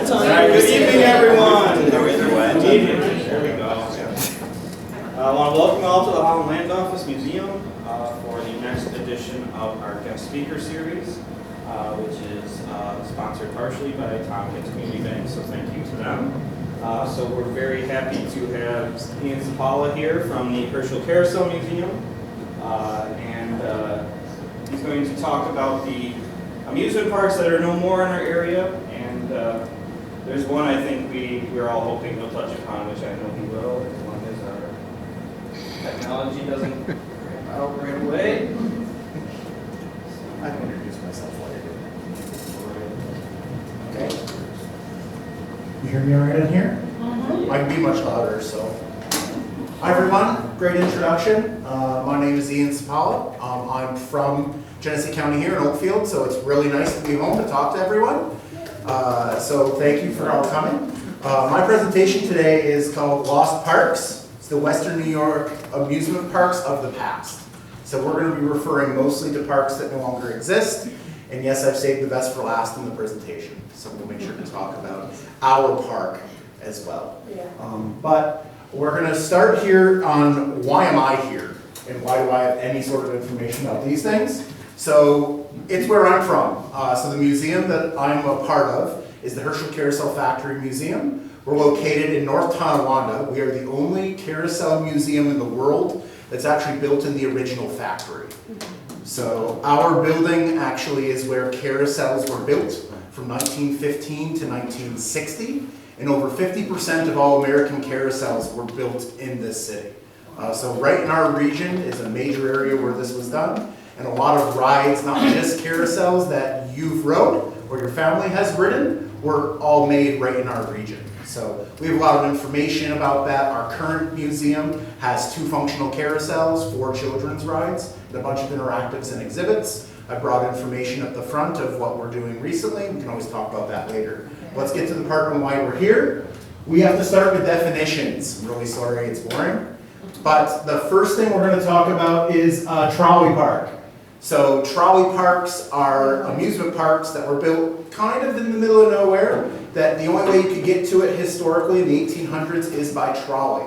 Good evening, everyone. Good evening. There we go. I want to welcome you all to the Holland Land Office Museum for the next edition of our guest speaker series, which is sponsored partially by Tompkins Community Bank, so thank you to them. So we're very happy to have Ian Seppala here from the Herschell Carousel Museum, and he's going to talk about the amusement parks that are no more in our area, and there's one I think we're all hoping he'll touch upon, which I know he will, as long as our technology doesn't ramp out right away. I can introduce myself later. Okay. You hear me all right in here? I can be much louder, so. Hi everyone, great introduction. My name is Ian Seppala. I'm from Genesee County here in Oakfield, so it's really nice to be home to talk to everyone. So thank you for all coming. My presentation today is called Lost Parks. It's the Western New York amusement parks of the past. So we're going to be referring mostly to parks that no longer exist. And yes, I've saved the best for last in the presentation. So we'll make sure to talk about our park as well. But we're going to start here on why am I here? And why do I have any sort of information about these things? So it's where I'm from. So the museum that I'm a part of is the Herschell Carousel Factory Museum. We're located in North Tonawanda. We are the only carousel museum in the world that's actually built in the original factory. So our building actually is where carousels were built from 1915 to 1960. And over 50% of all American carousels were built in this city. So right in our region is a major area where this was done. And a lot of rides, not just carousels that you've rode or your family has ridden, were all made right in our region. So we have a lot of information about that. Our current museum has 2 functional carousels, 4 children's rides, and a bunch of interactives and exhibits. I brought information at the front of what we're doing recently. We can always talk about that later. Let's get to the part on why we're here. We have to start with definitions. I'm really sorry it's boring. But the first thing we're going to talk about is trolley park. So trolley parks are amusement parks that were built kind of in the middle of nowhere, that the only way you could get to it historically in the 1800s is by trolley.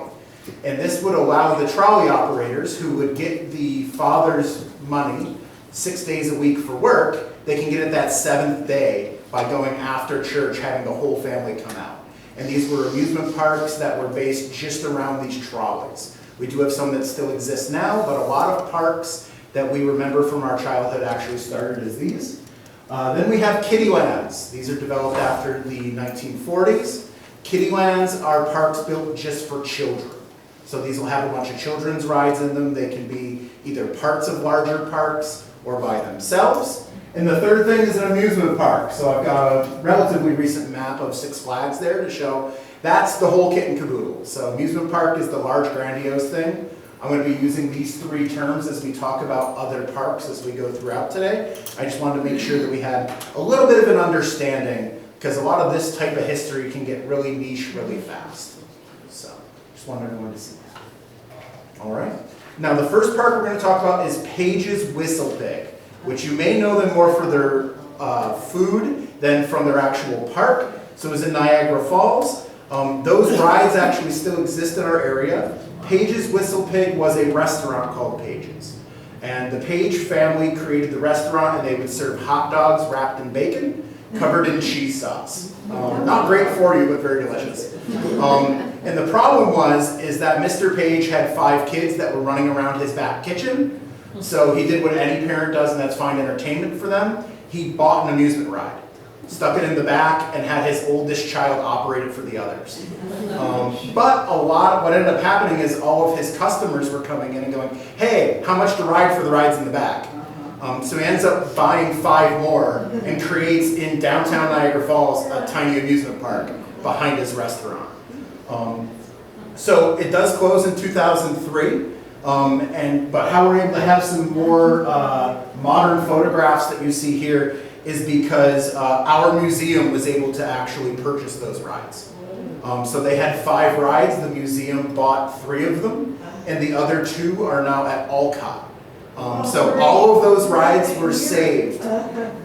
And this would allow the trolley operators who would get the father's money 6 days a week for work, they can get it that 7th day by going after church, having the whole family come out. And these were amusement parks that were based just around these trolleys. We do have some that still exist now, but a lot of parks that we remember from our childhood actually started as these. Then we have Kittylands. These are developed after the 1940s. Kittylands are parks built just for children. So these will have a bunch of children's rides in them. They can be either parts of larger parks or by themselves. And the third thing is an amusement park. So I've got a relatively recent map of Six Flags there to show that's the whole kit and caboodle. So amusement park is the large grandiose thing. I'm going to be using these 3 terms as we talk about other parks as we go throughout today. I just wanted to make sure that we had a little bit of an understanding, because a lot of this type of history can get really niche really fast. So just wanted everyone to see that. All right. Now the first park we're going to talk about is Page's Whistle Pig, which you may know them more for their food than from their actual park. So it was in Niagara Falls. Those rides actually still exist in our area. Page's Whistle Pig was a restaurant called Page's. And the Page family created the restaurant, and they would serve hot dogs wrapped in bacon, covered in cheese sauce. Not great for you, but very delicious. And the problem is that Mr. Page had 5 kids that were running around his back kitchen. So he did what any parent does, and that's find entertainment for them. He bought an amusement ride, stuck it in the back, and had his oldest child operate it for the others. But what ended up happening is all of his customers were coming in and going, hey, how much to ride for the rides in the back? So he ends up buying 5 more and creates in downtown Niagara Falls a tiny amusement park behind his restaurant. So it does close in 2003. But how we're able to have some more modern photographs that you see here is because our museum was able to actually purchase those rides. So they had 5 rides, the museum bought 3 of them, and the other 2 are now at Alcott. So all of those rides were saved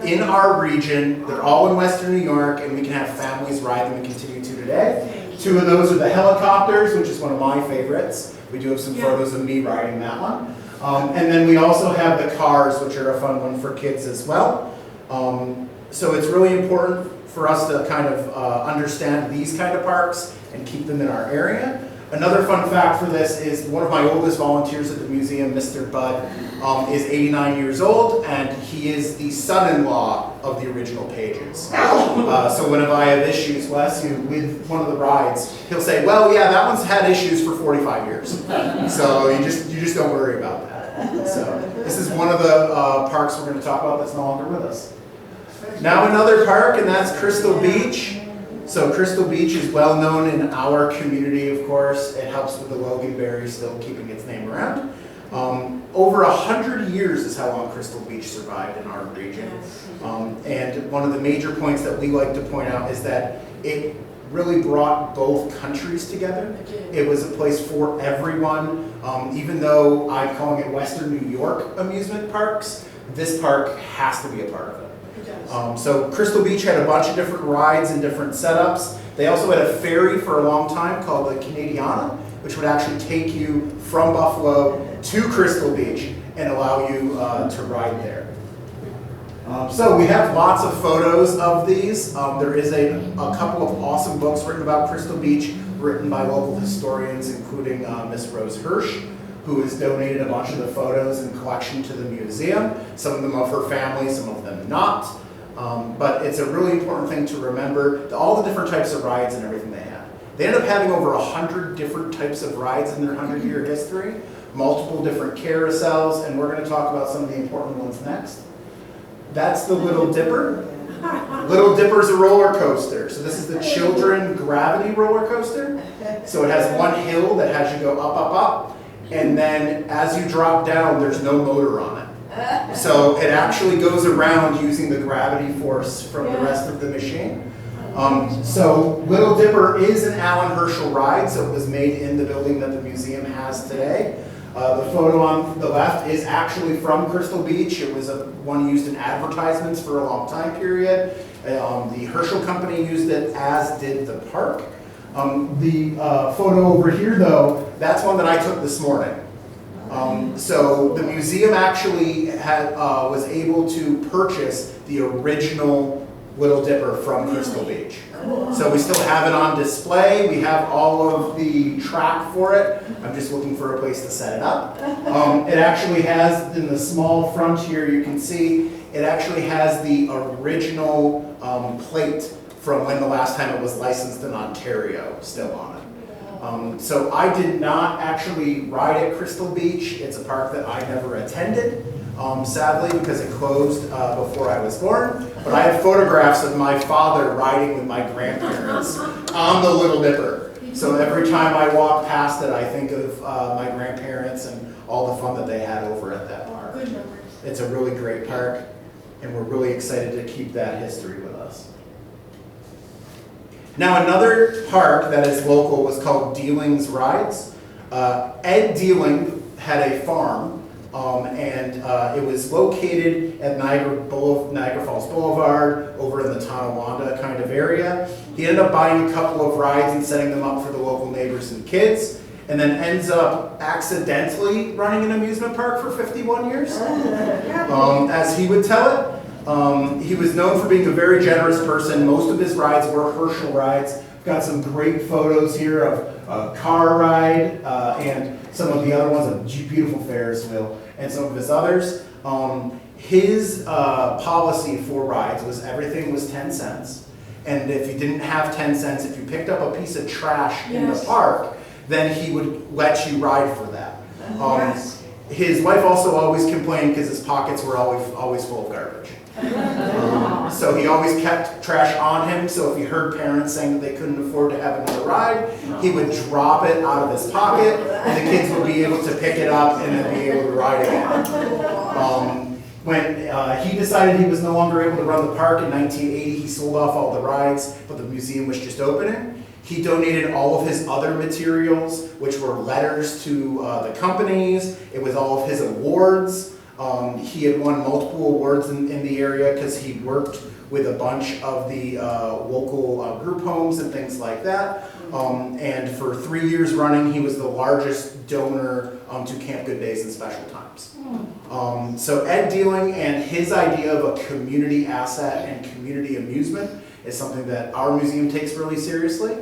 in our region. They're all in Western New York, and we can have families ride them and continue to today. 2 of those are the helicopters, which is one of my favorites. We do have some photos of me riding that one. And then we also have the cars, which are a fun one for kids as well. So it's really important for us to kind of understand these kind of parks and keep them in our area. Another fun fact for this is one of my oldest volunteers at the museum, Mr. Budd, is 89 years old, and he is the son-in-law of the original pages. So whenever I have issues, Wes, with one of the rides, he'll say, well, yeah, that one's had issues for 45 years. So you just don't worry about that. So this is one of the parks we're going to talk about that's no longer with us. Now another park, and that's Crystal Beach. So Crystal Beach is well known in our community, of course. It helps with the Loganberry still keeping its name around. Over 100 years is how long Crystal Beach survived in our region. And one of the major points that we like to point out is that it really brought both countries together. It was a place for everyone. Even though I'm calling it Western New York amusement parks, this park has to be a part of it. So Crystal Beach had a bunch of different rides and different setups. They also had a ferry for a long time called the Canadiana, which would actually take you from Buffalo to Crystal Beach and allow you to ride there. So we have lots of photos of these. There is a couple of awesome books written about Crystal Beach, written by local historians, including Miss Rose Hirsch, who has donated a bunch of the photos and collection to the museum. Some of them of her family, some of them not. But it's a really important thing to remember, all the different types of rides and everything they had. They ended up having over 100 different types of rides in their 100-year history, multiple different carousels, and we're going to talk about some of the important ones next. That's the Little Dipper. Little Dipper's a roller coaster. So this is the children gravity roller coaster. So it has one hill that has you go up, up, up, and then as you drop down, there's no motor on it. So it actually goes around using the gravity force from the rest of the machine. So Little Dipper is an Alan Herschell ride, so it was made in the building that the museum has today. The photo on the left is actually from Crystal Beach. It was one used in advertisements for a long time period. The Herschell Company used it, as did the park. The photo over here, though, that's one that I took this morning. So the museum actually was able to purchase the original Little Dipper from Crystal Beach. So we still have it on display. We have all of the track for it. I'm just looking for a place to set it up. It actually has, in the small front here, you can see, it actually has the original plate from when the last time it was licensed in Ontario still on it. So I did not actually ride at Crystal Beach. It's a park that I never attended, sadly, because it closed before I was born. But I have photographs of my father riding with my grandparents on the Little Dipper. So every time I walk past it, I think of my grandparents and all the fun that they had over at that park. It's a really great park, and we're really excited to keep that history with us. Now another park that is local was called Dealing's Rides. Ed Dealing had a farm, and it was located at Niagara Falls Boulevard, over in the Tonawanda kind of area. He ended up buying a couple of rides and setting them up for the local neighbors and kids, and then ends up accidentally running an amusement park for 51 years, as he would tell it. He was known for being a very generous person. Most of his rides were Herschell rides. We've got some great photos here of a car ride and some of the other ones, a beautiful Ferris wheel, and some of his others. His policy for rides was everything was 10 cents. And if you didn't have 10 cents, if you picked up a piece of trash in the park, then he would let you ride for that. His wife also always complained because his pockets were always full of garbage. So he always kept trash on him, so if he heard parents saying that they couldn't afford to have another ride, he would drop it out of his pocket, and the kids would be able to pick it up and then be able to ride again. When he decided he was no longer able to run the park in 1980, he sold off all the rides, but the museum was just opening. He donated all of his other materials, which were letters to the companies. It was all of his awards. He had won multiple awards in the area because he worked with a bunch of the local group homes and things like that. And for 3 years running, he was the largest donor to Camp Good Days and Special Times. So Ed Dealing and his idea of a community asset and community amusement is something that our museum takes really seriously.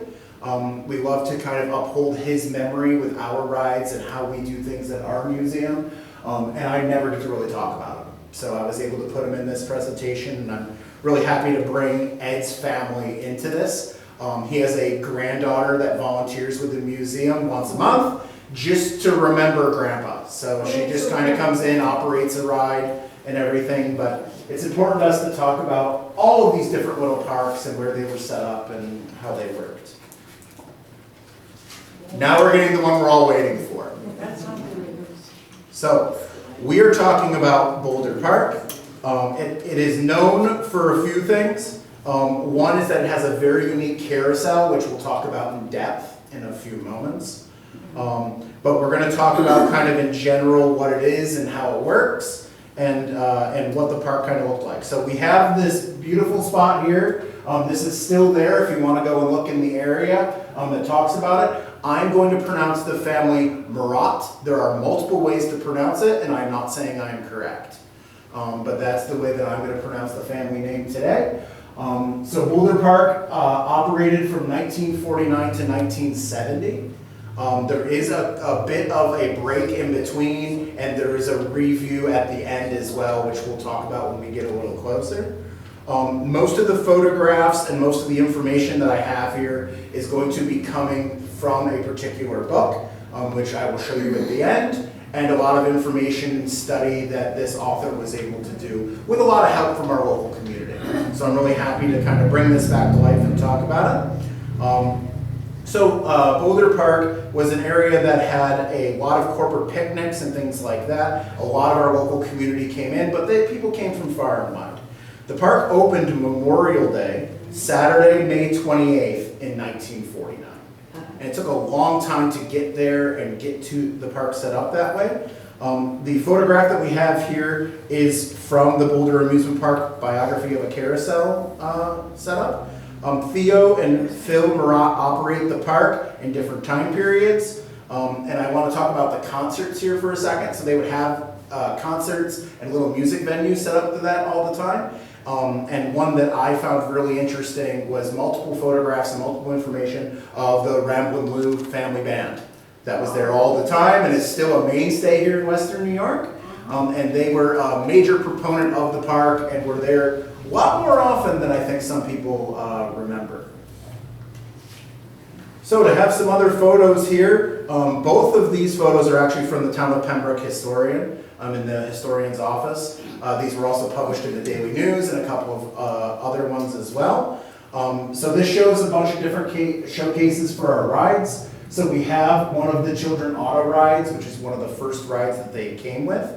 We love to kind of uphold his memory with our rides and how we do things at our museum. And I never get to really talk about him. So I was able to put him in this presentation, and I'm really happy to bring Ed's family into this. He has a granddaughter that volunteers with the museum once a month just to remember Grandpa. So she just kind of comes in, operates a ride and everything, but it's important to us to talk about all of these different little parks and where they were set up and how they worked. Now we're getting the one we're all waiting for. So we are talking about Boulder Park. It is known for a few things. One is that it has a very unique carousel, which we'll talk about in depth in a few moments. But we're going to talk about kind of in general what it is and how it works and what the park kind of looked like. So we have this beautiful spot here. This is still there if you want to go and look in the area that talks about it. I'm going to pronounce the family Murat. There are multiple ways to pronounce it, and I'm not saying I'm correct. But that's the way that I'm going to pronounce the family name today. So Boulder Park operated from 1949 to 1970. There is a bit of a break in between, and there is a review at the end as well, which we'll talk about when we get a little closer. Most of the photographs and most of the information that I have here is going to be coming from a particular book, which I will show you at the end, and a lot of information and study that this author was able to do with a lot of help from our local community. So I'm really happy to kind of bring this back to life and talk about it. Boulder Park was an area that had a lot of corporate picnics and things like that. A lot of our local community came in, but people came from far and wide. The park opened Memorial Day, Saturday, May 28th in 1949. And it took a long time to get there and get to the park set up that way. The photograph that we have here is from the Boulder Amusement Park biography of a carousel setup. Theo and Phil Murat operate the park in different time periods. And I want to talk about the concerts here for a second. So they would have concerts and little music venues set up to that all the time. And one that I found really interesting was multiple photographs and multiple information of the Ramblin' Lou family band that was there all the time, and it's still a mainstay here in Western New York. And they were a major proponent of the park and were there a lot more often than I think some people remember. So to have some other photos here, both of these photos are actually from the Town of Pembroke historian. I'm in the historian's office. These were also published in the Daily News and a couple of other ones as well. So this shows a bunch of different showcases for our rides. So we have one of the children auto rides, which is one of the first rides that they came with.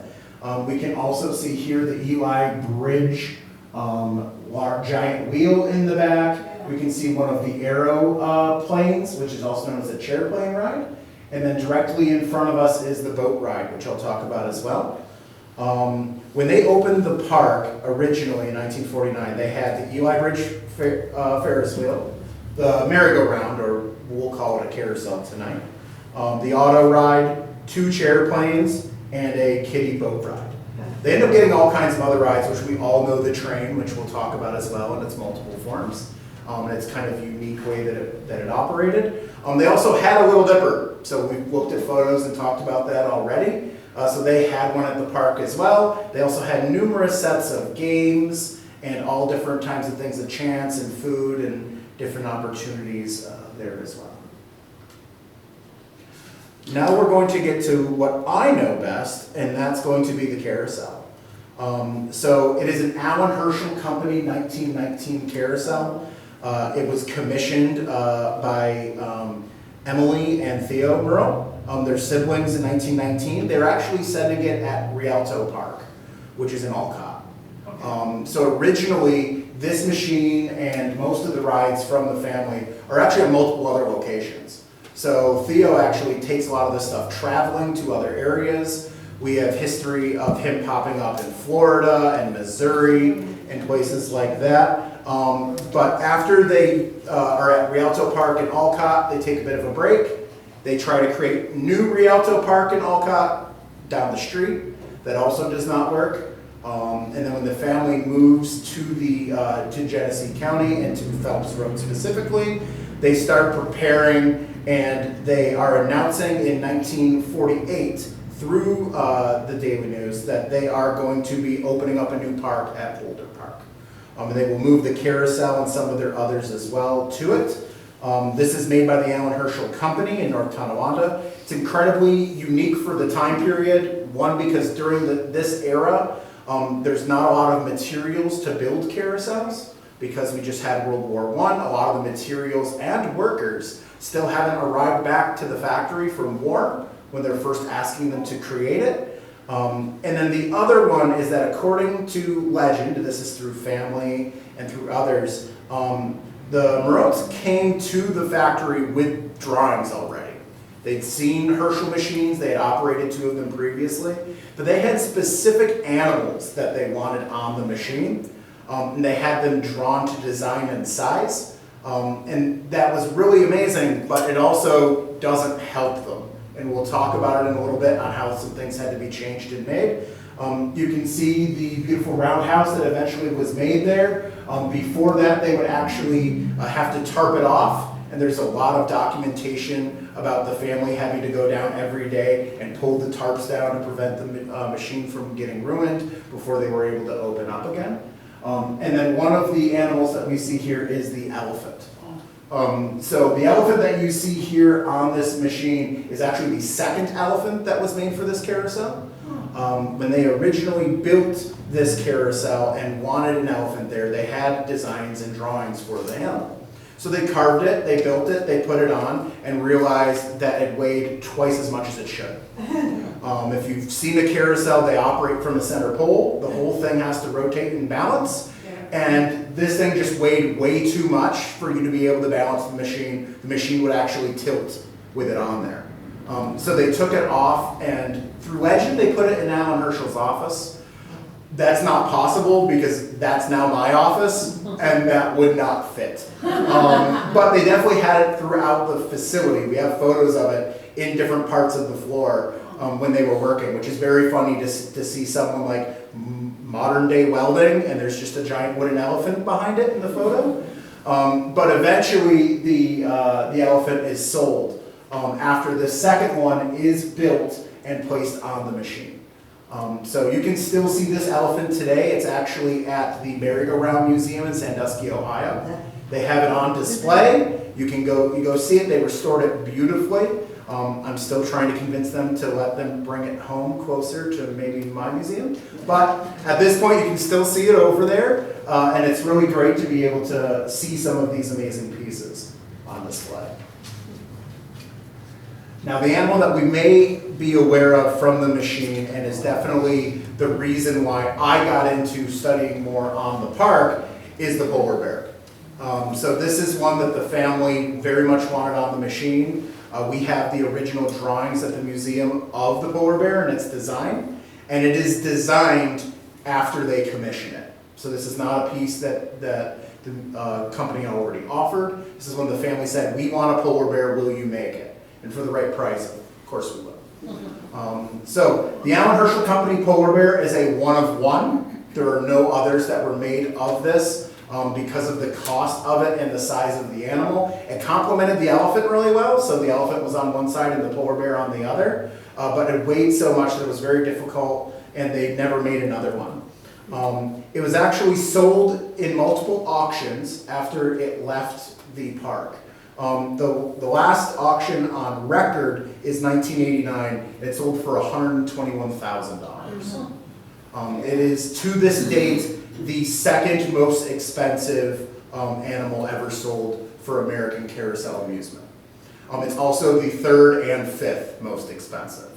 We can also see here the Eli Bridge giant wheel in the back. We can see one of the aero planes, which is also known as a chair plane ride. And then directly in front of us is the boat ride, which I'll talk about as well. When they opened the park originally in 1949, they had the Eli Bridge Ferris wheel, the merry-go-round, or we'll call it a carousel tonight, the auto ride, 2 chair planes, and a kiddie boat ride. They end up getting all kinds of other rides, which we all know the train, which we'll talk about as well in its multiple forms. And it's kind of a unique way that it operated. They also had a Little Dipper, so we've looked at photos and talked about that already. So they had one at the park as well. They also had numerous sets of games and all different kinds of things, a chance and food and different opportunities there as well. Now we're going to get to what I know best, and that's going to be the carousel. So it is an Alan Herschell Company 1919 carousel. It was commissioned by Emily and Theo Merle. They're siblings in 1919. They're actually setting it at Rialto Park, which is in Alcott. Okay. So originally, this machine and most of the rides from the family are actually at multiple other locations. So Theo actually takes a lot of this stuff traveling to other areas. We have history of him popping up in Florida and Missouri and places like that. But after they are at Rialto Park in Olcott, they take a bit of a break. They try to create new Rialto Park in Olcott down the street. That also does not work. And then when the family moves to Genesee County and to Phelps Road specifically, they start preparing, and they are announcing in 1948 through the Daily News that they are going to be opening up a new park at Boulder Park. And they will move the carousel and some of their others as well to it. This is made by the Herschell Company in North Tonawanda. It's incredibly unique for the time period. One, because during this era, there's not a lot of materials to build carousels because we just had World War I. A lot of the materials and workers still haven't arrived back to the factory from war when they're first asking them to create it. And then the other one is that according to legend, this is through family and through others, the Moreaus came to the factory with drawings already. They'd seen Herschell machines, they had operated 2 of them previously, but they had specific animals that they wanted on the machine, and they had them drawn to design and size, and that was really amazing, but it also doesn't help them. And we'll talk about it in a little bit on how some things had to be changed and made. You can see the beautiful roundhouse that eventually was made there. Before that, they would actually have to tarp it off, and there's a lot of documentation about the family having to go down every day and pull the tarps down to prevent the machine from getting ruined before they were able to open up again. And then one of the animals that we see here is the elephant. So the elephant that you see here on this machine is actually the second elephant that was made for this carousel. When they originally built this carousel and wanted an elephant there, they had designs and drawings for the animal. So they carved it, they built it, they put it on, and realized that it weighed twice as much as it should. If you've seen a carousel, they operate from a center pole. The whole thing has to rotate and balance. And this thing just weighed way too much for you to be able to balance the machine. The machine would actually tilt with it on there. So they took it off, and through legend, they put it in Alan Herschell's office. That's not possible because that's now my office, and that would not fit. But they definitely had it throughout the facility. We have photos of it in different parts of the floor when they were working, which is very funny to see someone like modern day welding, and there's just a giant wooden elephant behind it in the photo. But eventually the elephant is sold after the second one is built and placed on the machine. So you can still see this elephant today. It's actually at the Merry-Go-Round Museum in Sandusky, Ohio. They have it on display. You can go see it. They restored it beautifully. I'm still trying to convince them to let them bring it home closer to maybe my museum. But at this point, you can still see it over there. And it's really great to be able to see some of these amazing pieces on display. Now, the animal that we may be aware of from the machine, and is definitely the reason why I got into studying more on the park, is the polar bear. So this is one that the family very much wanted on the machine. We have the original drawings at the museum of the polar bear and its design, and it is designed after they commission it. So this is not a piece that the company already offered. This is when the family said, "We want a polar bear, will you make it?" And for the right price, of course we will. So the Alan Herschell Company Polar Bear is a one of one. There are no others that were made of this because of the cost of it and the size of the animal. It complemented the elephant really well, so the elephant was on one side and the polar bear on the other, but it weighed so much that it was very difficult, and they never made another one. It was actually sold in multiple auctions after it left the park. The last auction on record is 1989. It sold for $121,000. It is, to this date, the second most expensive animal ever sold for American Carousel Amusement. It's also the third and fifth most expensive.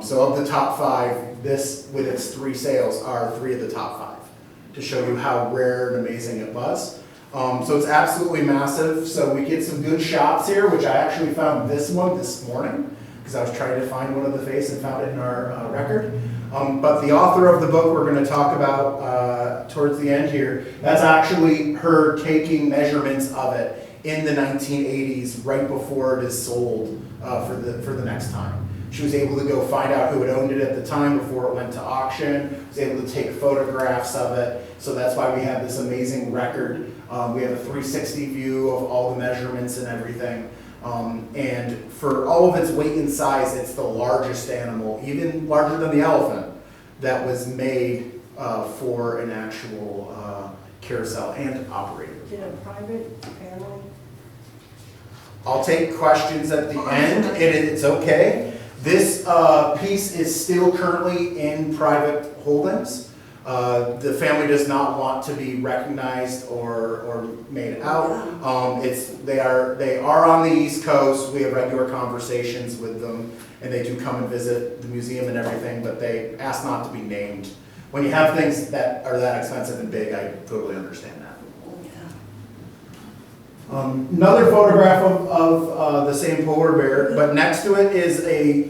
So of the top 5, this, with its 3 sales, are 3 of the top 5, to show you how rare and amazing it was. So it's absolutely massive. So we get some good shots here, which I actually found this one this morning. because I was trying to find one of the face and found it in our record. But the author of the book we're going to talk about towards the end here, that's actually her taking measurements of it in the 1980s, right before it is sold for the next time. She was able to go find out who had owned it at the time before it went to auction, was able to take photographs of it, so that's why we have this amazing record. We have a 360 view of all the measurements and everything. And for all of its weight and size, it's the largest animal, even larger than the elephant, that was made for an actual carousel and operated. Is it a private family? I'll take questions at the end, and it's okay. This piece is still currently in private holdings. The family does not want to be recognized or made out. They are on the East Coast. We have regular conversations with them, and they do come and visit the museum and everything, but they ask not to be named. When you have things that are that expensive and big, I totally understand that. Another photograph of the same polar bear, but next to it is a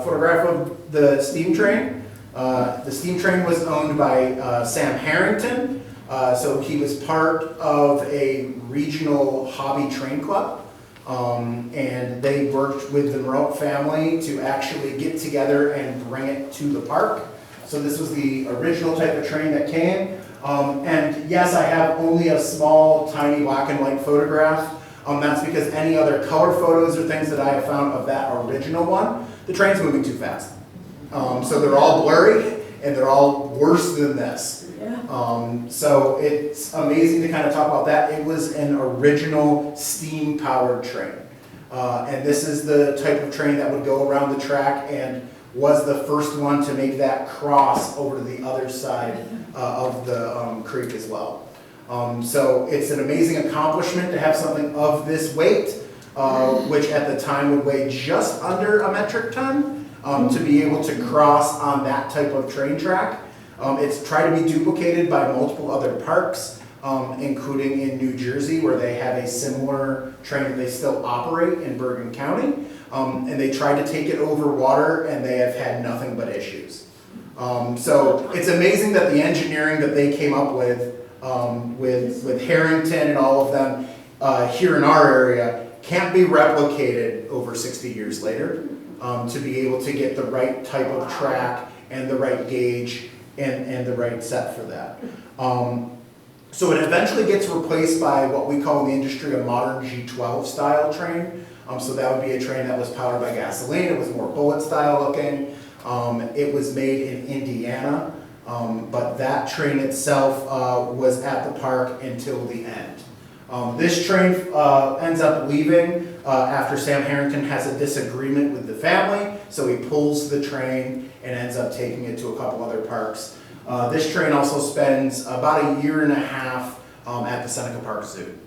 photograph of the steam train. The steam train was owned by Sam Harrington, so he was part of a regional hobby train club, and they worked with the Moreau family to actually get together and bring it to the park. So this was the original type of train that came. And yes, I have only a small, tiny black and white photograph. That's because any other color photos or things that I have found of that original one, the train's moving too fast. So they're all blurry, and they're all worse than this. So it's amazing to kind of talk about that. It was an original steam-powered train. And this is the type of train that would go around the track and was the first one to make that cross over to the other side of the creek as well. So it's an amazing accomplishment to have something of this weight, which at the time would weigh just under a metric ton, to be able to cross on that type of train track. It's tried to be duplicated by multiple other parks, including in New Jersey, where they have a similar train that they still operate in Bergen County. And they tried to take it over water, and they have had nothing but issues. So it's amazing that the engineering that they came up with Harrington and all of them here in our area can't be replicated over 60 years later, to be able to get the right type of track and the right gauge and the right set for that. So it eventually gets replaced by what we call in the industry a modern G12 style train. So that would be a train that was powered by gasoline. It was more bullet style looking. It was made in Indiana, but that train itself was at the park until the end. This train ends up leaving after Sam Harrington has a disagreement with the family, so he pulls the train and ends up taking it to a couple other parks. This train also spends about a year and a half at the Seneca Park Zoo.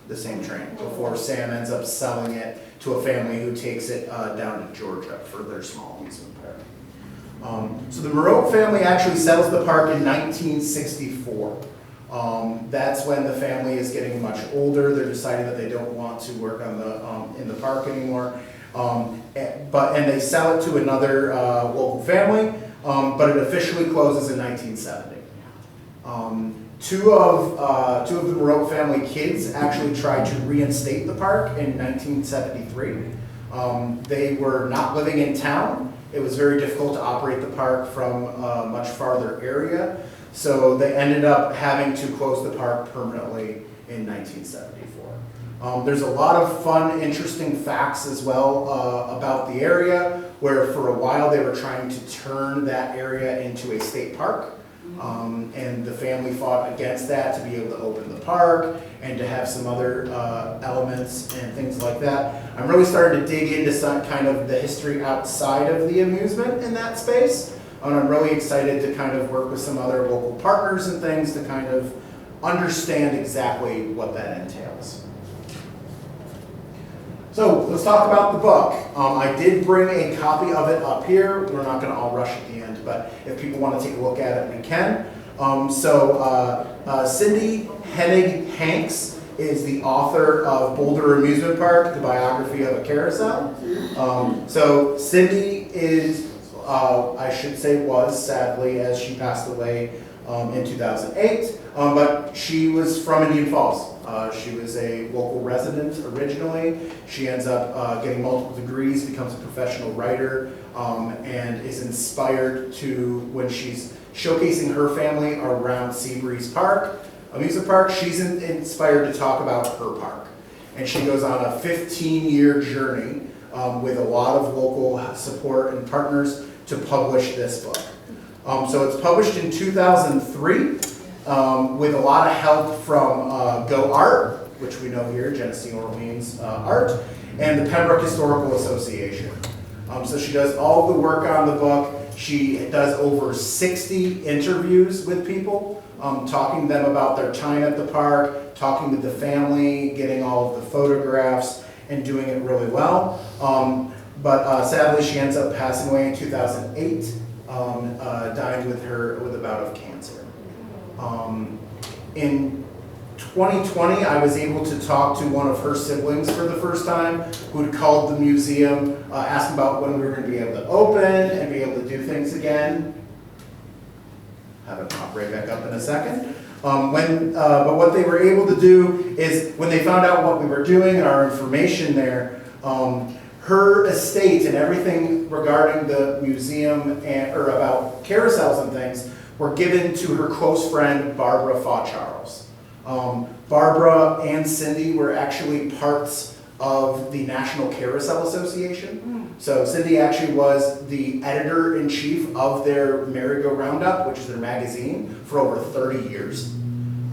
The same train, before Sam ends up selling it to a family who takes it down to Georgia for their small amusement park. So the Moreau family actually sells the park in 1964. That's when the family is getting much older. They're deciding that they don't want to work on in the park anymore. And they sell it to another local family, but it officially closes in 1970. Two of the Moreau family kids actually tried to reinstate the park in 1973. They were not living in town. It was very difficult to operate the park from a much farther area, so they ended up having to close the park permanently in 1974. There's a lot of fun, interesting facts as well about the area, where for a while they were trying to turn that area into a state park. And the family fought against that to be able to open the park and to have some other elements and things like that. I'm really starting to dig into some kind of the history outside of the amusement in that space. And I'm really excited to kind of work with some other local partners and things to kind of understand exactly what that entails. So let's talk about the book. I did bring a copy of it up here. We're not going to all rush at the end, but if people want to take a look at it, we can. Cindy Hennig Hanks is the author of Boulder Amusement Park, the biography of a carousel. So Cindy is, I should say was, sadly, as she passed away in 2008, but she was from Indian Falls. She was a local resident originally. She ends up getting multiple degrees, becomes a professional writer, and is inspired to, when she's showcasing her family around Seabreeze Park, Amusement Park, she's inspired to talk about her park. And she goes on a 15-year journey with a lot of local support and partners to publish this book. So it's published in 2003 with a lot of help from Go Art, which we know here, Genesee Orleans Art, and the Pembroke Historical Association. So she does all the work on the book. She does over 60 interviews with people, talking to them about their time at the park, talking with the family, getting all of the photographs, and doing it really well. But sadly, she ends up passing away in 2008, dying with a bout of cancer. In 2020, I was able to talk to one of her siblings for the first time, who had called the museum, asking about when we were going to be able to open and be able to do things again. Have it pop right back up in a second. But what they were able to do is, when they found out what we were doing and our information there, her estate and everything regarding the museum or about carousels and things were given to her close friend, Barbara Faw-Charles. Barbara and Cindy were actually parts of the National Carousel Association. So Cindy actually was the editor-in-chief of their Merry-Go-Round Up, which is their magazine, for over 30 years.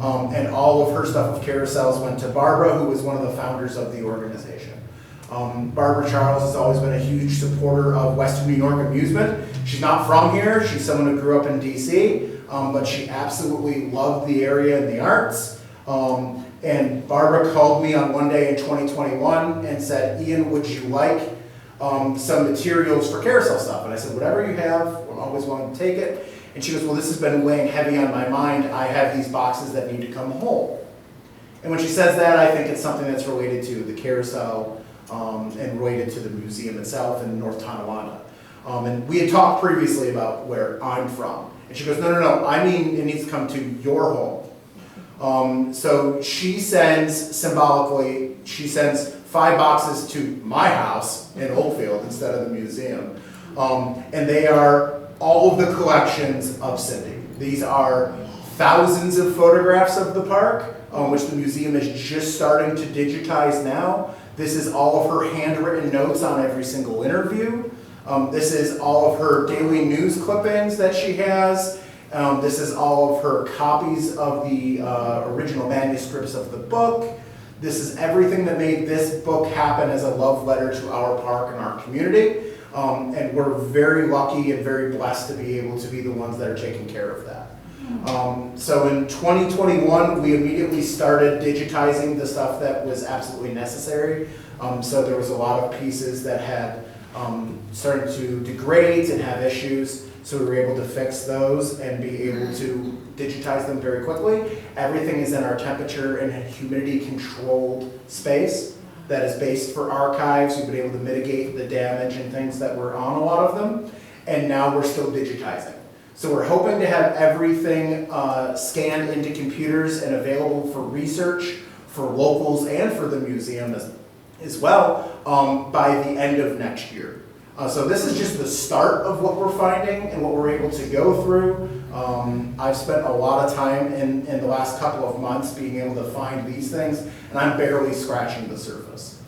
And all of her stuff of carousels went to Barbara, who was one of the founders of the organization. Barbara Charles has always been a huge supporter of Western New York amusement. She's not from here, she's someone who grew up in DC, but she absolutely loved the area and the arts. And Barbara called me on one day in 2021 and said, Ian, would you like some materials for carousel stuff? And I said, whatever you have, I'm always willing to take it. And she goes, well, this has been weighing heavy on my mind. I have these boxes that need to come home. And when she says that, I think it's something that's related to the carousel and related to the museum itself in North Tonawanda. And we had talked previously about where I'm from. And she goes, no, I mean it needs to come to your home. So she sends, symbolically, she sends 5 boxes to my house in Oakfield instead of the museum. And they are all of the collections of Cindy. These are thousands of photographs of the park, which the museum is just starting to digitize now. This is all of her handwritten notes on every single interview. This is all of her daily news clippings that she has. This is all of her copies of the original manuscripts of the book. This is everything that made this book happen as a love letter to our park and our community. And we're very lucky and very blessed to be able to be the ones that are taking care of that. So in 2021, we immediately started digitizing the stuff that was absolutely necessary. So there was a lot of pieces that had started to degrade and have issues. So we were able to fix those and be able to digitize them very quickly. Everything is in our temperature and humidity controlled space that is based for archives. We've been able to mitigate the damage and things that were on a lot of them. And now we're still digitizing. So we're hoping to have everything scanned into computers and available for research for locals and for the museum as well by the end of next year. So this is just the start of what we're finding and what we're able to go through. I've spent a lot of time in the last couple of months being able to find these things, and I'm barely scratching the surface.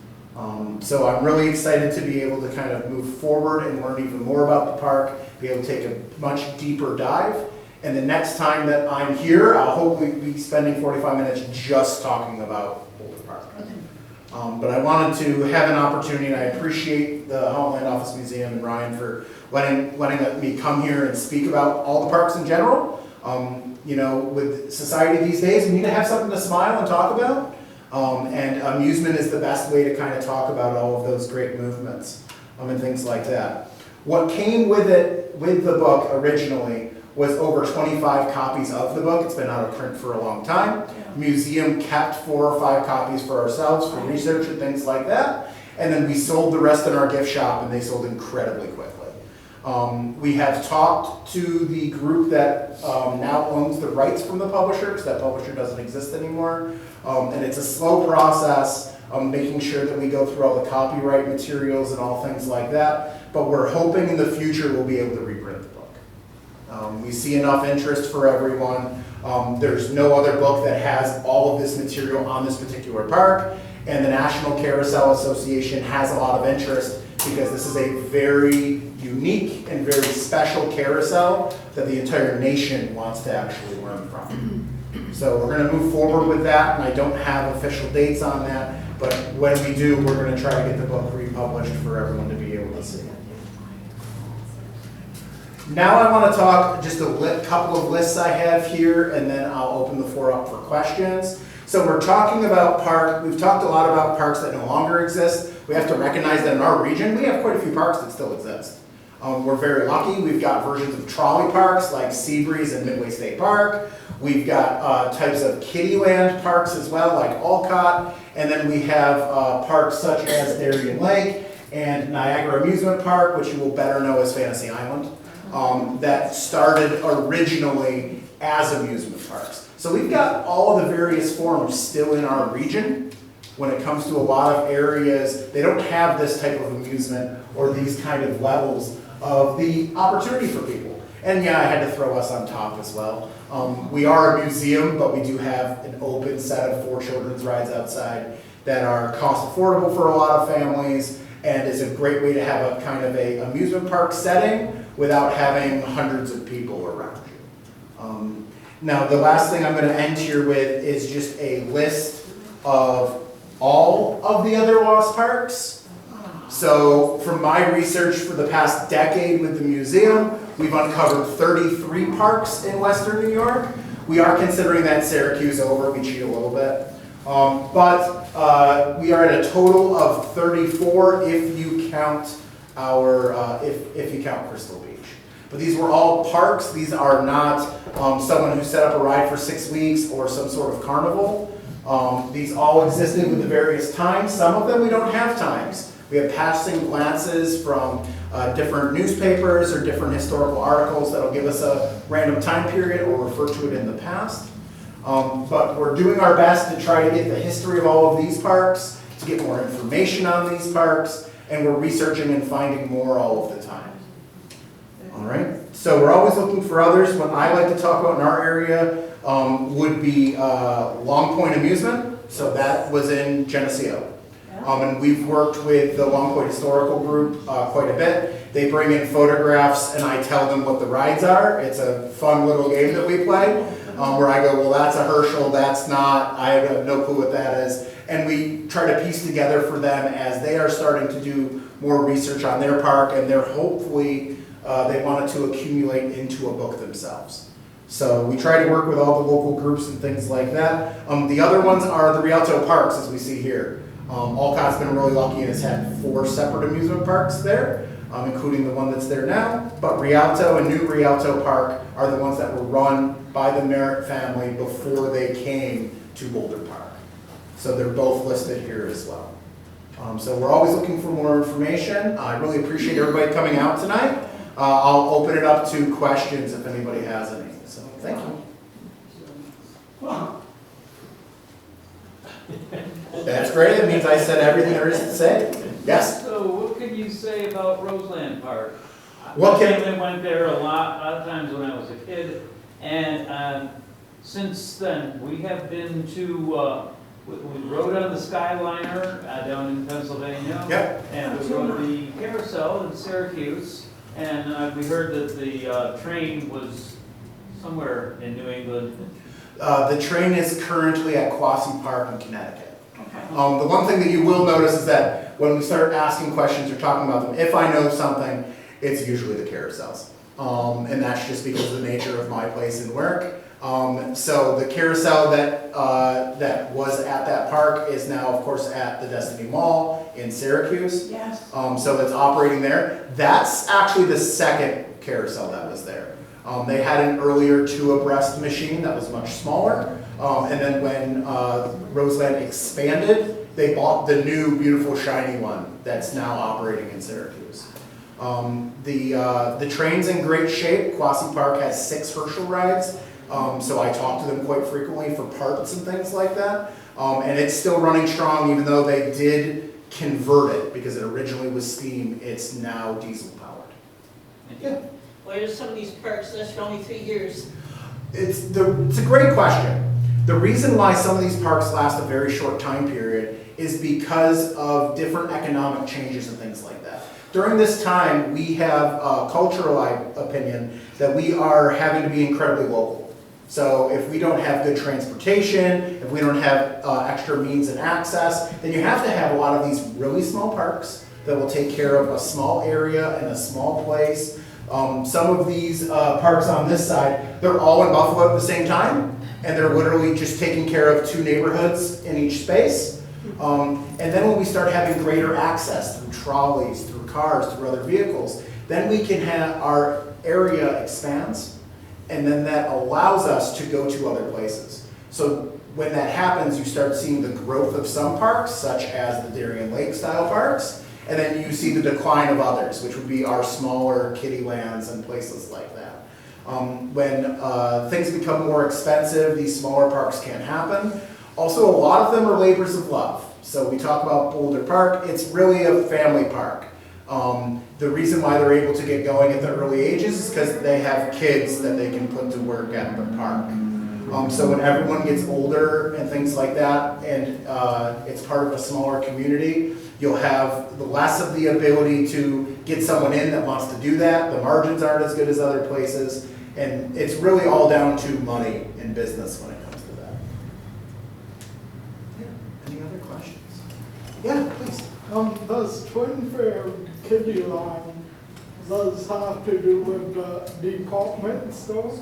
So I'm really excited to be able to kind of move forward and learn even more about the park, be able to take a much deeper dive. And the next time that I'm here, I'll hopefully be spending 45 minutes just talking about Boulder Park. But I wanted to have an opportunity, and I appreciate the Holland Land Office Museum and Ryan for letting me come here and speak about all the parks in general. You know, with society these days, we need to have something to smile and talk about. And amusement is the best way to kind of talk about all of those great movements and things like that. What came with it, with the book originally, was over 25 copies of the book. It's been out of print for a long time. Museum kept 4 or 5 copies for ourselves for research and things like that. And then we sold the rest in our gift shop, and they sold incredibly quickly. We have talked to the group that now owns the rights from the publisher, because that publisher doesn't exist anymore. And it's a slow process, making sure that we go through all the copyright materials and all things like that. But we're hoping in the future we'll be able to reprint the book. We see enough interest for everyone. There's no other book that has all of this material on this particular park. And the National Carousel Association has a lot of interest because this is a very unique and very special carousel that the entire nation wants to actually learn from. So we're going to move forward with that, and I don't have official dates on that, but when we do, we're going to try to get the book republished for everyone to be able to see. Now I want to talk just a couple of lists I have here, and then I'll open the floor up for questions. So we're talking about we've talked a lot about parks that no longer exist. We have to recognize that in our region, we have quite a few parks that still exist. We're very lucky. We've got versions of trolley parks like Seabreeze and Midway State Park. We've got types of Kittyland parks as well, like Alcott. And then we have parks such as Darien Lake and Niagara Amusement Park, which you will better know as Fantasy Island, that started originally as amusement parks. So we've got all of the various forms still in our region. When it comes to a lot of areas, they don't have this type of amusement or these kind of levels of the opportunity for people. And yeah, I had to throw us on top as well. We are a museum, but we do have an open set of 4 children's rides outside that are cost affordable for a lot of families, and is a great way to have a kind of a amusement park setting without having hundreds of people around you. Now, the last thing I'm going to end here with is just a list of all of the other lost parks. So from my research for the past decade with the museum, we've uncovered 33 parks in Western New York. We are considering that Syracuse over. We cheat a little bit. But we are at a total of 34 if you count if you count Crystal Beach. But these were all parks. These are not someone who set up a ride for 6 weeks or some sort of carnival. These all existed with the various times. Some of them we don't have times. We have passing glances from different newspapers or different historical articles that'll give us a random time period or refer to it in the past. But we're doing our best to try to get the history of all of these parks, to get more information on these parks, and we're researching and finding more all of the time. All right, so we're always looking for others. What I like to talk about in our area would be Long Point Amusement. So that was in Geneseo. And we've worked with the Long Point Historical Group quite a bit. They bring in photographs and I tell them what the rides are. It's a fun little game that we play where I go, well, that's a Herschell, that's not, I have no clue what that is. And we try to piece together for them as they are starting to do more research on their park, and they're hopefully, they wanted to accumulate into a book themselves. So we try to work with all the local groups and things like that. The other ones are the Rialto parks, as we see here. Alcott's been really lucky and has had 4 separate amusement parks there, including the one that's there now. But Rialto and New Rialto Park are the ones that were run by the Merritt family before they came to Boulder Park. So they're both listed here as well. So we're always looking for more information. I really appreciate everybody coming out tonight. I'll open it up to questions if anybody has any. So thank you. That's great. It means I said everything there is to say. Yes? So what can you say about Roseland Park? What I can- family went there a lot of times when I was a kid, and since then we have been to. We rode on the Skyliner down in Pennsylvania. Yep. And we rode the carousel in Syracuse, and we heard that the train was somewhere in New England. The train is currently at Quasi Park in Connecticut. The one thing that you will notice is that when we start asking questions or talking about them, if I know something, it's usually the carousels. And that's just because of the nature of my place and work. So the carousel that was at that park is now, of course, at the Destiny Mall in Syracuse. Yes. So it's operating there. That's actually the second carousel that was there. They had an earlier 2 abreast machine that was much smaller. And then when Roseland expanded, they bought the new beautiful shiny one that's now operating in Syracuse. The train's in great shape. Quasi Park has 6 Herschell rides. So I talk to them quite frequently for parts and things like that. And it's still running strong, even though they did convert it, because it originally was steam, it's now diesel powered. Yeah. Why do some of these parks last for only 3 years? It's a great question. The reason why some of these parks last a very short time period is because of different economic changes and things like that. During this time, we have a cultural opinion that we are having to be incredibly local. So if we don't have good transportation, if we don't have extra means and access, then you have to have a lot of these really small parks that will take care of a small area and a small place. Some of these parks on this side, they're all in Buffalo at the same time, and they're literally just taking care of 2 neighborhoods in each space. And then when we start having greater access through trolleys, through cars, through other vehicles, then we can have our area expands, and then that allows us to go to other places. So when that happens, you start seeing the growth of some parks, such as the Darien Lake style parks, and then you see the decline of others, which would be our smaller kiddie lands and places like that. When things become more expensive, these smaller parks can't happen. Also, a lot of them are labors of love. So we talk about Boulder Park, it's really a family park. The reason why they're able to get going at the early ages is because they have kids that they can put to work at the park. So when everyone gets older and things like that, and it's part of a smaller community, you'll have less of the ability to get someone in that wants to do that. The margins aren't as good as other places, and it's really all down to money in business when it comes to that. Yeah. Any other questions? Yeah, please. Does Twin Fair Kiddie Line, does have to do with the department stores?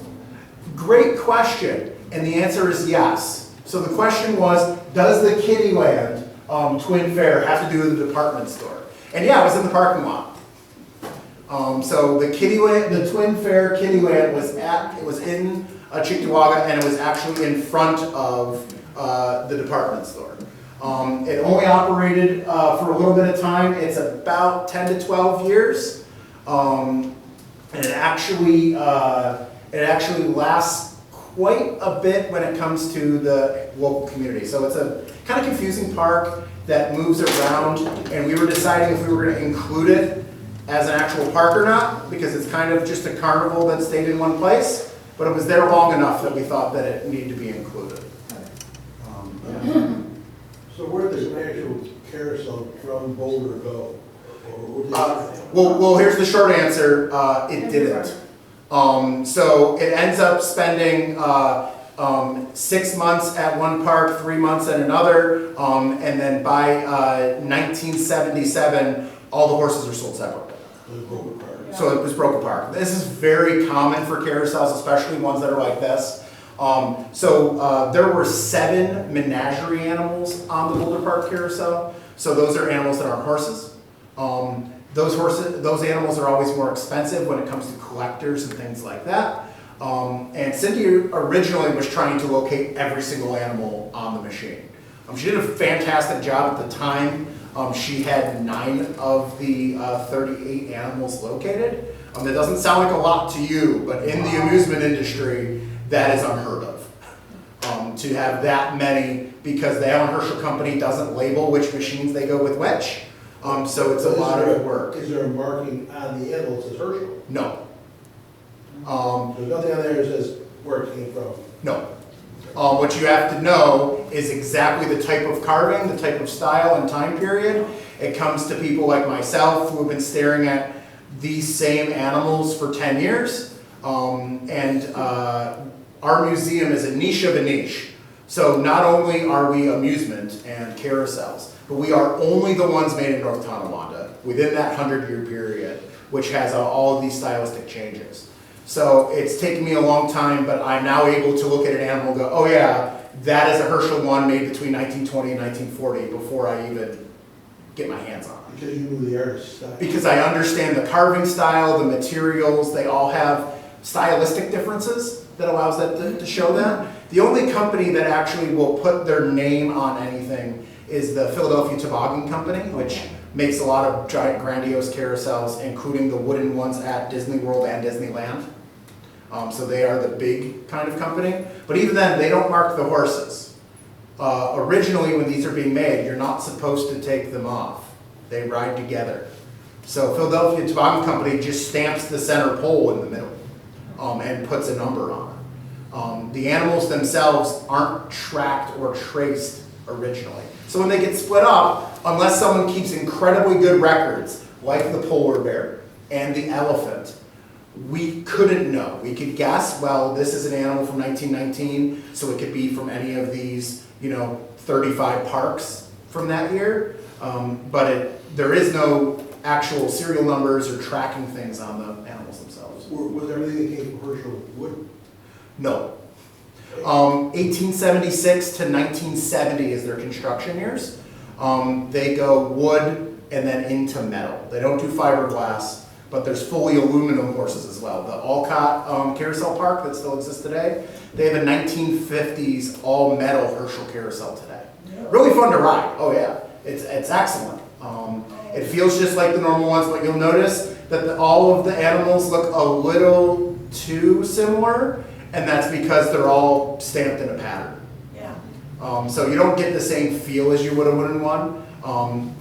Great question, and the answer is yes. So the question was, does the Kiddieland Twin Fair have to do with the department store? And yeah, it was in the parking lot. So the Twin Fair Kiddieland was in Cheektowaga, and it was actually in front of the department store. It only operated for a little bit of time. It's about 10 to 12 years. And it actually lasts quite a bit when it comes to the local community. So it's a kind of confusing park that moves around, and we were deciding if we were going to include it as an actual park or not, because it's kind of just a carnival that stayed in one place, but it was there long enough that we thought that it needed to be included. Yeah. So where does an actual carousel from Boulder go? Well, here's the short answer. It didn't. So it ends up spending 6 months at one park, 3 months at another, and then by 1977, all the horses are sold separately. So it was broke apart. This is very common for carousels, especially ones that are like this. So there were 7 menagerie animals on the Boulder Park carousel. So those are animals that aren't horses. Those animals are always more expensive when it comes to collectors and things like that. And Cindy originally was trying to locate every single animal on the machine. She did a fantastic job at the time. She had 9 of the 38 animals located. That doesn't sound like a lot to you, but in the amusement industry, that is unheard of. To have that many, because the Herschell Company doesn't label which machines they go with which. So it's a lot of work. Is there a marking on the animal that says Herschel? No. There's nothing on there that says where it came from? No. What you have to know is exactly the type of carving, the type of style and time period. It comes to people like myself who have been staring at these same animals for 10 years. Our museum is a niche of a niche. So not only are we amusement and carousels, but we are only the ones made in North Tonawanda within that 100-year period, which has all of these stylistic changes. So it's taken me a long time, but I'm now able to look at an animal and go, oh yeah, that is a Herschell one made between 1920 and 1940 before I even get my hands on it. Because you knew the artist's style. Because I understand the carving style, the materials, they all have stylistic differences that allows that to show that. The only company that actually will put their name on anything is the Philadelphia Toboggan Company, which makes a lot of giant grandiose carousels, including the wooden ones at Disney World and Disneyland. So they are the big kind of company. But even then, they don't mark the horses. Originally, when these are being made, you're not supposed to take them off. They ride together. So Philadelphia Toboggan Company just stamps the center pole in the middle and puts a number on it. The animals themselves aren't tracked or traced originally. So when they get split up, unless someone keeps incredibly good records, like the polar bear and the elephant, we couldn't know. We could guess, well, this is an animal from 1919, so it could be from any of these, 35 parks from that year. But there is no actual serial numbers or tracking things on the animals themselves. Was everything that came from Herschell wood? No. 1876 to 1970 is their construction years. They go wood and then into metal. They don't do fiberglass, but there's fully aluminum horses as well. The Alcott Carousel Park that still exists today, they have a 1950s all metal Herschell Carousel today. Really fun to ride. Oh yeah, it's excellent. It feels just like the normal ones, but you'll notice that all of the animals look a little too similar, and that's because they're all stamped in a pattern. Yeah. So you don't get the same feel as you would a wooden one.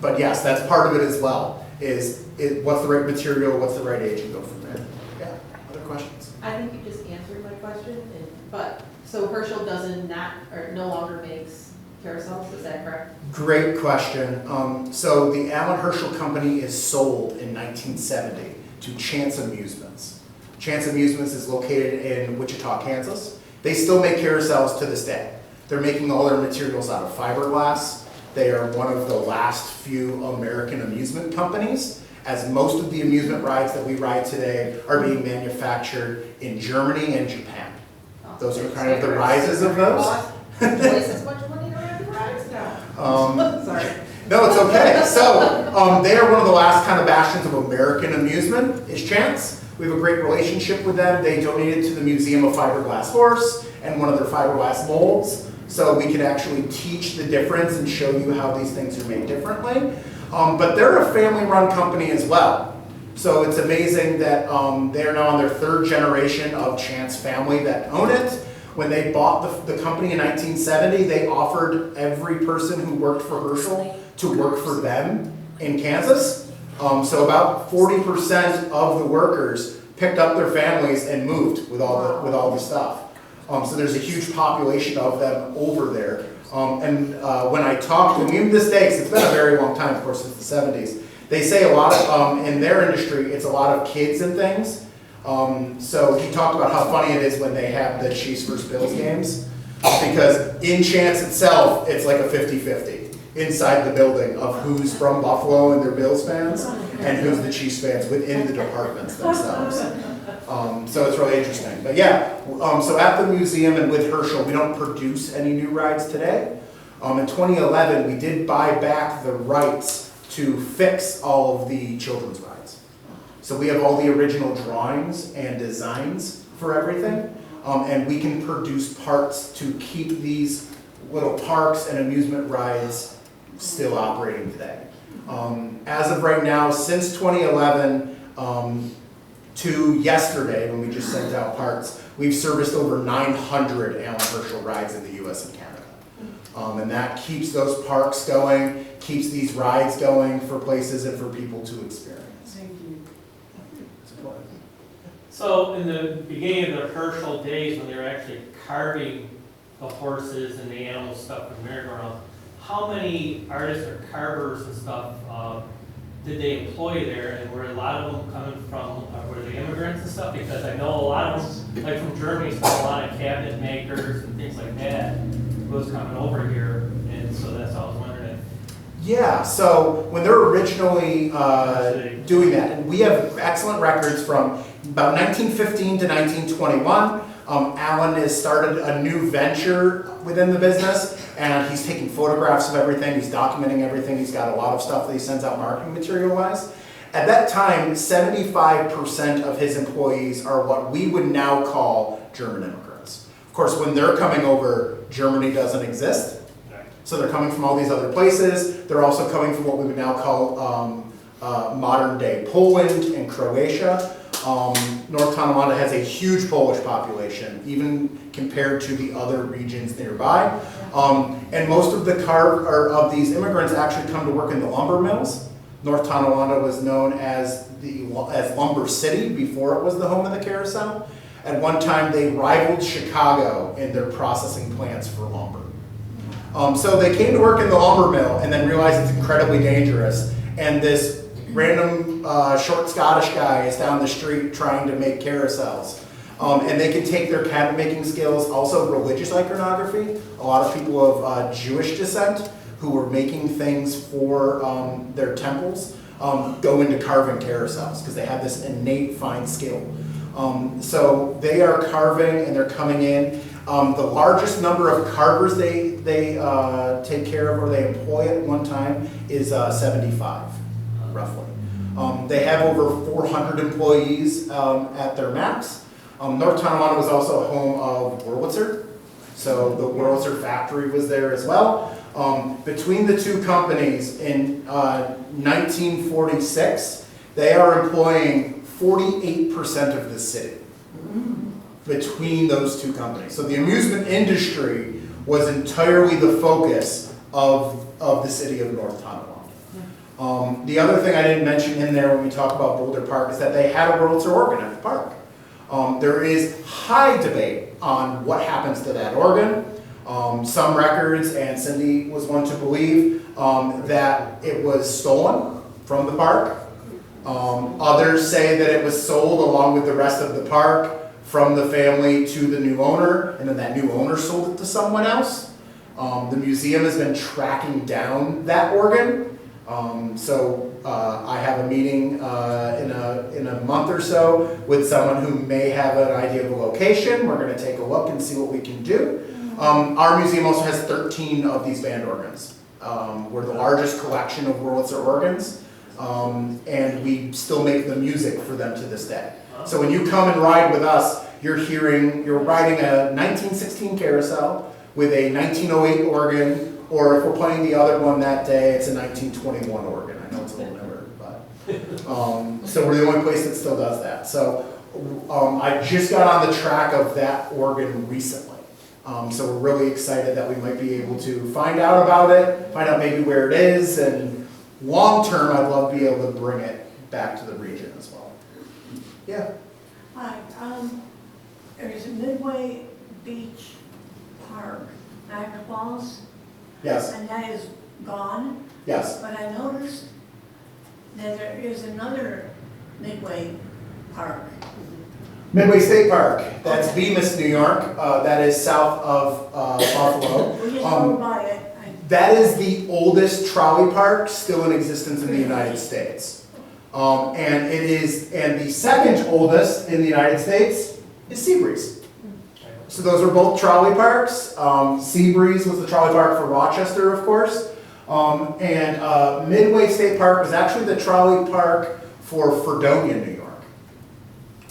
But yes, that's part of it as well, is what's the right material, what's the right age, and go from there. Yeah, other questions? I think you just answered my question, but, so Herschell no longer makes carousels, is that correct? Great question. So the Allen Herschell Company is sold in 1970 to Chance Amusements. Chance Amusements is located in Wichita, Kansas. They still make carousels to this day. They're making all their materials out of fiberglass. They are one of the last few American amusement companies, as most of the amusement rides that we ride today are being manufactured in Germany and Japan. Those are kind of the rises of those. Twice as much money to ride the rides now. Sorry. No, it's okay. So they are one of the last kind of bastions of American amusement, is Chance. We have a great relationship with them. They donated to the Museum of Fiberglass Horse and one of their fiberglass molds, so we can actually teach the difference and show you how these things are made differently. But they're a family-run company as well. So it's amazing that they are now on their third generation of Chance family that own it. When they bought the company in 1970, they offered every person who worked for Herschell to work for them in Kansas. So about 40% of the workers picked up their families and moved with all the stuff. So there's a huge population of them over there. When I talk to them, even this day, 'cause it's been a very long time, of course, since the 70s, they say a lot of, in their industry, it's a lot of kids and things. So he talked about how funny it is when they have the Chiefs versus Bills games, because in Chance itself, it's like a 50-50 inside the building of who's from Buffalo and they're Bills fans and who's the Chiefs fans within the departments themselves. So it's really interesting. But yeah, so at the museum and with Herschell, we don't produce any new rides today. In 2011, we did buy back the rights to fix all of the children's rides. So we have all the original drawings and designs for everything, and we can produce parts to keep these little parks and amusement rides still operating today. As of right now, since 2011 to yesterday, when we just sent out parts, we've serviced over 900 Allen Herschell rides in the US and Canada. And that keeps those parks going, keeps these rides going for places and for people to experience. Thank you. It's important. So in the beginning of the Herschell days, when they were actually carving the horses and the animal stuff from merry-go-rounds, how many artists or carvers and stuff did they employ there? And were a lot of them coming from, were they immigrants and stuff? Because I know a lot of them, like from Germany, spent a lot of cabinet makers and things like that was coming over here. And so that's how I was wondering. Yeah, so when they're originally doing that, and we have excellent records from about 1915 to 1921. Alan has started a new venture within the business, and he's taking photographs of everything, he's documenting everything, he's got a lot of stuff that he sends out marketing material-wise. At that time, 75% of his employees are what we would now call German immigrants. Of course, when they're coming over, Germany doesn't exist. So they're coming from all these other places. They're also coming from what we would now call modern day Poland and Croatia. North Tonawanda has a huge Polish population, even compared to the other regions nearby. And most of of these immigrants actually come to work in the lumber mills. North Tonawanda was known as Lumber City before it was the home of the carousel. At one time, they rivaled Chicago in their processing plants for lumber. So they came to work in the lumber mill and then realized it's incredibly dangerous. And this random short Scottish guy is down the street trying to make carousels. And they can take their cabinet making skills, also religious iconography. A lot of people of Jewish descent who were making things for their temples go into carving carousels because they have this innate fine skill. So they are carving and they're coming in. The largest number of carvers they take care of or they employ at one time is 75, roughly. They have over 400 employees at their max. North Tonawanda was also home of Wurlitzer, so the Wurlitzer factory was there as well. Between the two companies in 1946, they are employing 48% of the city between those two companies. So the amusement industry was entirely the focus of the city of North Tonawanda. The other thing I didn't mention in there when we talk about Boulder Park is that they had a Wurlitzer organ at the park. There is high debate on what happens to that organ. Some records, and Cindy was one to believe, that it was stolen from the park. Others say that it was sold along with the rest of the park from the family to the new owner, and then that new owner sold it to someone else. The museum has been tracking down that organ. So I have a meeting in a month or so with someone who may have an idea of a location. We're going to take a look and see what we can do. Our museum also has 13 of these band organs. We're the largest collection of Wurlitzer organs, and we still make the music for them to this day. So when you come and ride with us, you're riding a 1916 carousel with a 1908 organ, or if we're playing the other one that day, it's a 1921 organ. I know it's a little newer, but so we're the only place that still does that. So I just got on the track of that organ recently. So we're really excited that we might be able to find out about it, find out maybe where it is, and long term, I'd love to be able to bring it back to the region as well. Yeah. Hi, there's a Midway Beach Park, Niagara Falls, Yes. and that is gone. Yes. But I noticed that there is another Midway Park. Midway State Park. That's Bemis, New York. That is south of Buffalo. We just rode by it. That is the oldest trolley park still in existence in the United States. And the second oldest in the United States is Seabreeze. So those are both trolley parks. Seabreeze was the trolley park for Rochester, of course. And Midway State Park was actually the trolley park for Fredonia, New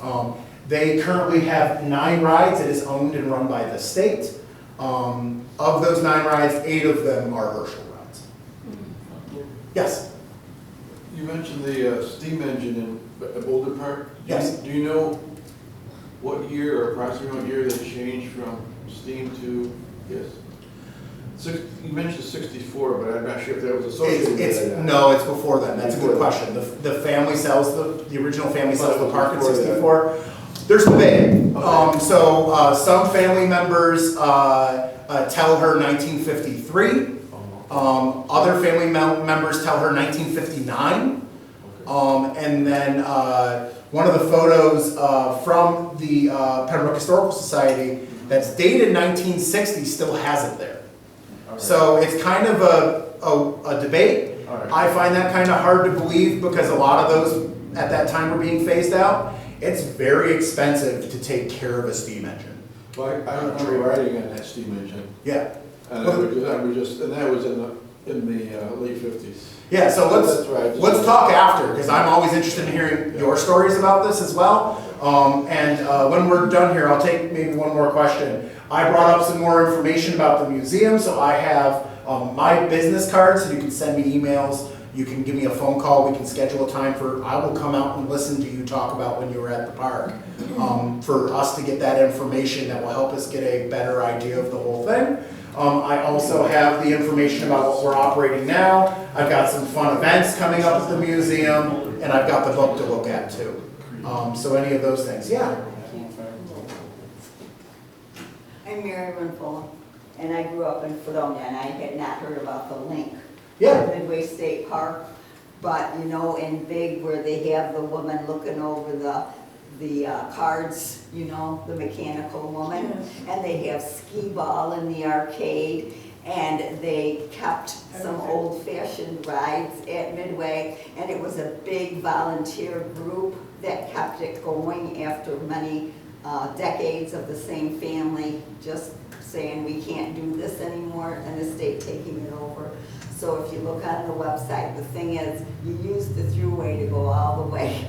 York. They currently have 9 rides. It is owned and run by the state. Of those 9 rides, 8 of them are Herschell rides. Yes? You mentioned the steam engine in Boulder Park. Yes. Do you know what year, or approximately what year, they changed from steam to, yes? You mentioned 64, but I'm not sure if that was associated with that. No, it's before then. That's a good question. The family sells, the original family sells the park in 64. There's debate. Some family members tell her 1953. Other family members tell her 1959. And then one of the photos from the Pembroke Historical Society that's dated 1960 still has it there. Right. So it's kind of a debate. Right. I find that kind of hard to believe because a lot of those at that time were being phased out. It's very expensive to take care of a steam engine. Well, I remember riding on that steam engine. Yeah. And that was in the in the late 50s. Yeah, so That's right. let's talk after, because I'm always interested in hearing your stories about this as well. When we're done here, I'll take maybe one more question. I brought up some more information about the museum, so I have my business cards, so you can send me emails, you can give me a phone call, we can schedule a time I will come out and listen to you talk about when you were at the park, for us to get that information that will help us get a better idea of the whole thing. I also have the information about what we're operating now. I've got some fun events coming up at the museum, and I've got the book to look at too. So any of those things, yeah. I'm Mary Winful, and I grew up in Fredonia, and I had not heard about the link. Yeah. Midway State Park, but you know, in Big where they have the woman looking over the cards, you know, the mechanical woman, and they have skee ball in the arcade, and they kept some old-fashioned rides at Midway, and it was a big volunteer group that kept it going after many decades of the same family just saying we can't do this anymore, and the state taking it over. So if you look on the website, the thing is, you use the throughway to go all the way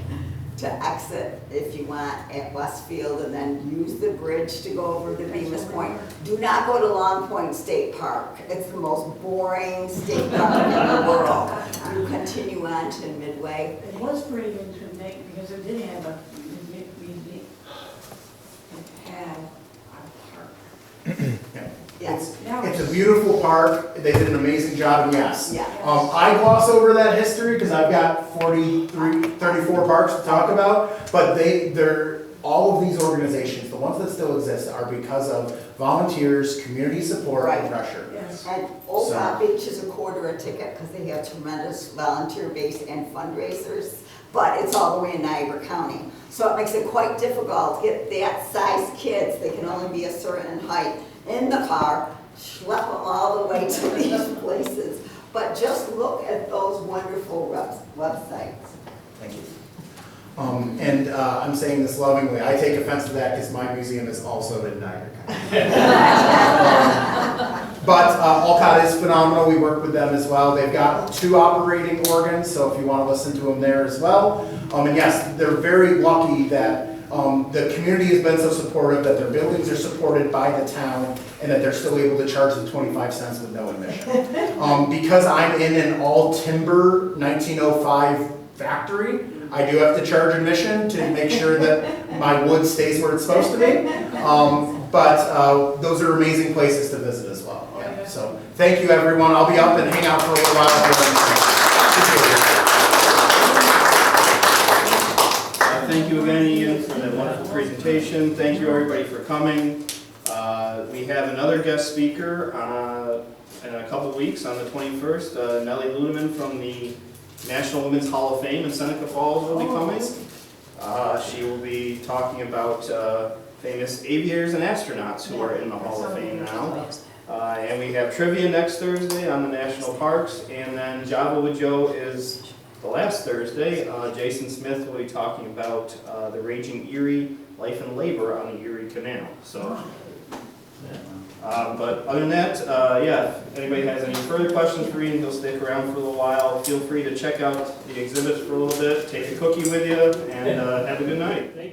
to exit if you want at Westfield, and then use the bridge to go over to Bemis Point. Do not go to Long Point State Park. It's the most boring state park in the world. You continue on to Midway. It was pretty good to make, because it did have a museum. It had a park. Yes. It's a beautiful park. They did an amazing job, and yes. Yeah. I gloss over that history because I've got 34 parks to talk about, but they're all of these organizations, the ones that still exist, are because of volunteers, community support, and pressure. Yes. And Old Rock Beach is $0.25 a ticket because they have tremendous volunteer base and fundraisers, but it's all the way in Niagara County. So it makes it quite difficult to get that size kids. They can only be a certain height in the car, schlep them all the way to these places. But just look at those wonderful websites. Thank you. I'm saying this lovingly. I take offense to that because my museum is also in Niagara County. But Olcott is phenomenal. We work with them as well. They've got 2 operating organs, so if you want to listen to them there as well. And yes, they're very lucky that the community has been so supportive that their buildings are supported by the town and that they're still able to charge the 25 cents with no admission. Because I'm in an all timber 1905 factory, I do have to charge admission to make sure that my wood stays where it's supposed to be. But those are amazing places to visit as well. Yeah. So thank you, everyone. I'll be up and hang out for a little while. Thank you again, Ian, for that wonderful presentation. Thank you, everybody, for coming. We have another guest speaker in a couple weeks on the 21st. Nellie Ludeman from the National Women's Hall of Fame in Seneca Falls will be coming. She will be talking about famous aviators and astronauts who are in the Hall of Fame now. And we have trivia next Thursday on the national parks. And then Java with Joe is the last Thursday. Jason Smith will be talking about the Raging Erie, life and labor on the Erie Canal. So, but other than that, yeah, if anybody has any further questions for Ian, he'll stick around for a little while. Feel free to check out the exhibits for a little bit, take a cookie with you, and have a good night.